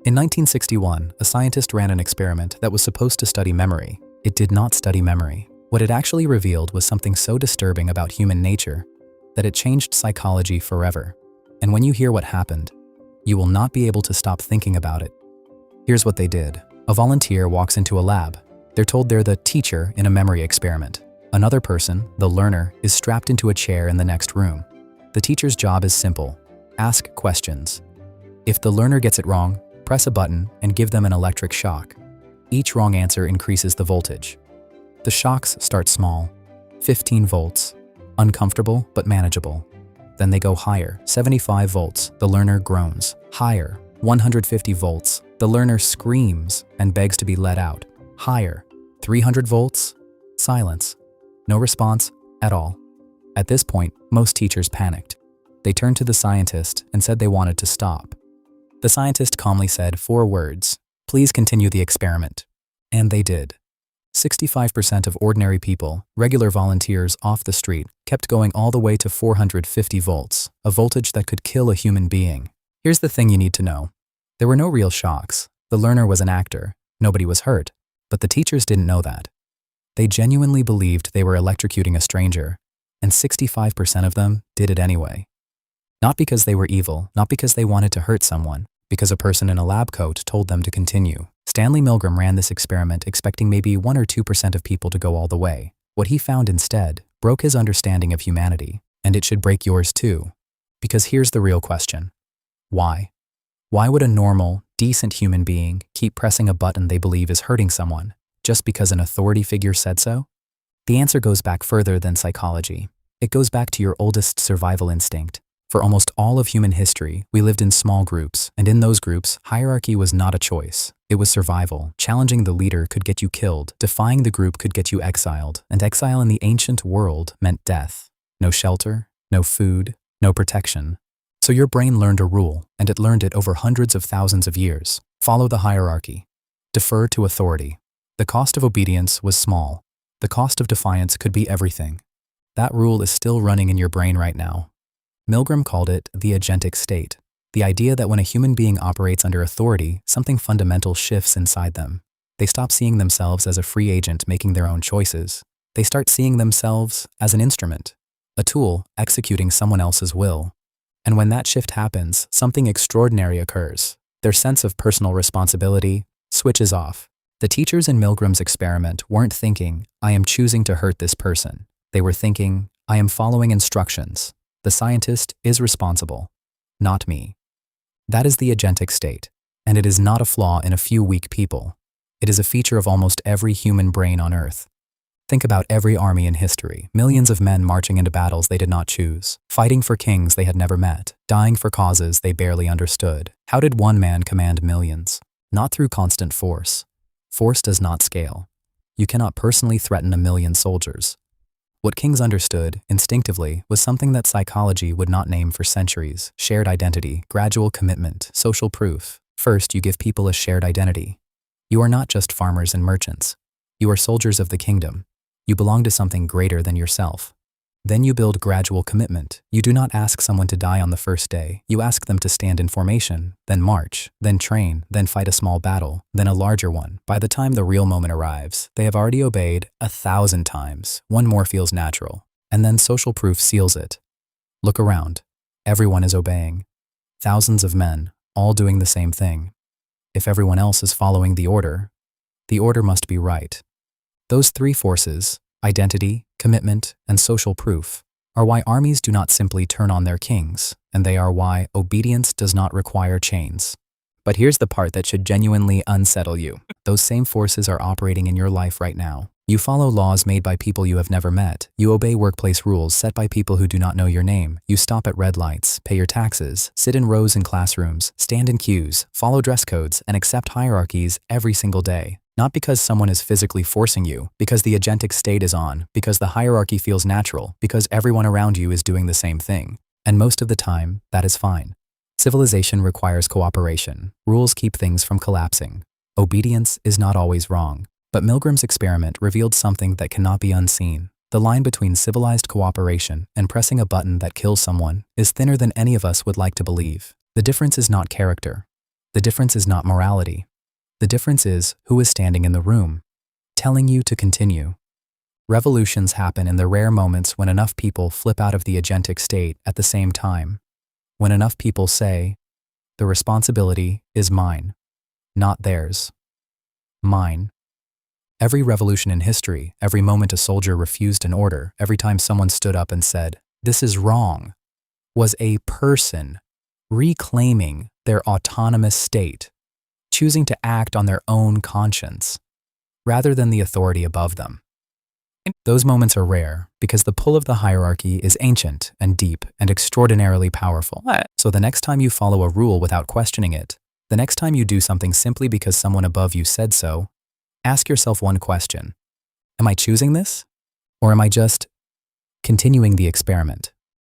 In 1961, a scientist ran an experiment that was supposed to study memory. It did not study memory. What it actually revealed was something so disturbing about human nature that it changed psychology forever. And when you hear what happened, you will not be able to stop thinking about it. Here's what they did. A volunteer walks into a lab. They're told they're the teacher in a memory experiment. Another person, the learner, is strapped into a chair in the next room. The teacher's job is simple: ask questions. If the learner gets it wrong, press a button and give them an electric shock. Each wrong answer increases the voltage. The shocks start small, 15 volts, uncomfortable but manageable. Then they go higher, 75 volts, the learner groans. Higher, 150 volts, the learner screams and begs to be let out. Higher, 300 volts, silence. No response at all. At this point, most teachers panicked. They turned to the scientist and said they wanted to stop. The scientist calmly said 4 words: "Please continue the experiment." And they did. 65% of ordinary people, regular volunteers off the street, kept going all the way to 450 volts, a voltage that could kill a human being. Here's the thing you need to know. There were no real shocks. The learner was an actor. Nobody was hurt. But the teachers didn't know that. They genuinely believed they were electrocuting a stranger, and 65% of them did it anyway. Not because they were evil, not because they wanted to hurt someone, because a person in a lab coat told them to continue. Stanley Milgram ran this experiment expecting maybe 1 or 2% of people to go all the way. What he found instead broke his understanding of humanity, and it should break yours too. Because here's the real question. Why? Why would a normal, decent human being keep pressing a button they believe is hurting someone, just because an authority figure said so? The answer goes back further than psychology. It goes back to your oldest survival instinct. For almost all of human history, we lived in small groups, and in those groups, hierarchy was not a choice. It was survival. Challenging the leader could get you killed, defying the group could get you exiled, and exile in the ancient world meant death. No shelter, no food, no protection. So your brain learned a rule, and it learned it over hundreds of thousands of years. Follow the hierarchy. Defer to authority. The cost of obedience was small. The cost of defiance could be everything. That rule is still running in your brain right now. Milgram called it the agentic state, the idea that when a human being operates under authority, something fundamental shifts inside them. They stop seeing themselves as a free agent making their own choices. They start seeing themselves as an instrument, a tool executing someone else's will. And when that shift happens, something extraordinary occurs. Their sense of personal responsibility switches off. The teachers in Milgram's experiment weren't thinking, "I am choosing to hurt this person." They were thinking, "I am following instructions. The scientist is responsible, not me." That is the agentic state, and it is not a flaw in a few weak people. It is a feature of almost every human brain on Earth. Think about every army in history, millions of men marching into battles they did not choose, fighting for kings they had never met, dying for causes they barely understood. How did one man command millions? Not through constant force. Force does not scale. You cannot personally threaten 1,000,000 soldiers. What kings understood, instinctively, was something that psychology would not name for centuries: shared identity, gradual commitment, social proof. First, you give people a shared identity. You are not just farmers and merchants. You are soldiers of the kingdom. You belong to something greater than yourself. Then you build gradual commitment. You do not ask someone to die on the first day. You ask them to stand in formation, then march, then train, then fight a small battle, then a larger one. By the time the real moment arrives, they have already obeyed 1,000 times. One more feels natural. And then social proof seals it. Look around. Everyone is obeying. Thousands of men, all doing the same thing. If everyone else is following the order must be right. Those 3 forces, identity, commitment, and social proof, are why armies do not simply turn on their kings, and they are why obedience does not require chains. But here's the part that should genuinely unsettle you. Those same forces are operating in your life right now. You follow laws made by people you have never met. You obey workplace rules set by people who do not know your name. You stop at red lights, pay your taxes, sit in rows in classrooms, stand in queues, follow dress codes, and accept hierarchies every single day. Not because someone is physically forcing you, because the agentic state is on, because the hierarchy feels natural, because everyone around you is doing the same thing. And most of the time, that is fine. Civilization requires cooperation. Rules keep things from collapsing. Obedience is not always wrong. But Milgram's experiment revealed something that cannot be unseen. The line between civilized cooperation and pressing a button that kills someone is thinner than any of us would like to believe. The difference is not character. The difference is not morality. The difference is who is standing in the room, telling you to continue. Revolutions happen in the rare moments when enough people flip out of the agentic state at the same time. When enough people say, the responsibility is mine, not theirs. Mine. Every revolution in history, every moment a soldier refused an order, every time someone stood up and said, "This is wrong," was a person reclaiming their autonomous state, choosing to act on their own conscience, rather than the authority above them. Those moments are rare because the pull of the hierarchy is ancient and deep and extraordinarily powerful. So the next time you follow a rule without questioning it, the next time you do something simply because someone above you said so, ask yourself one question. Am I choosing this? Or am I just continuing the experiment?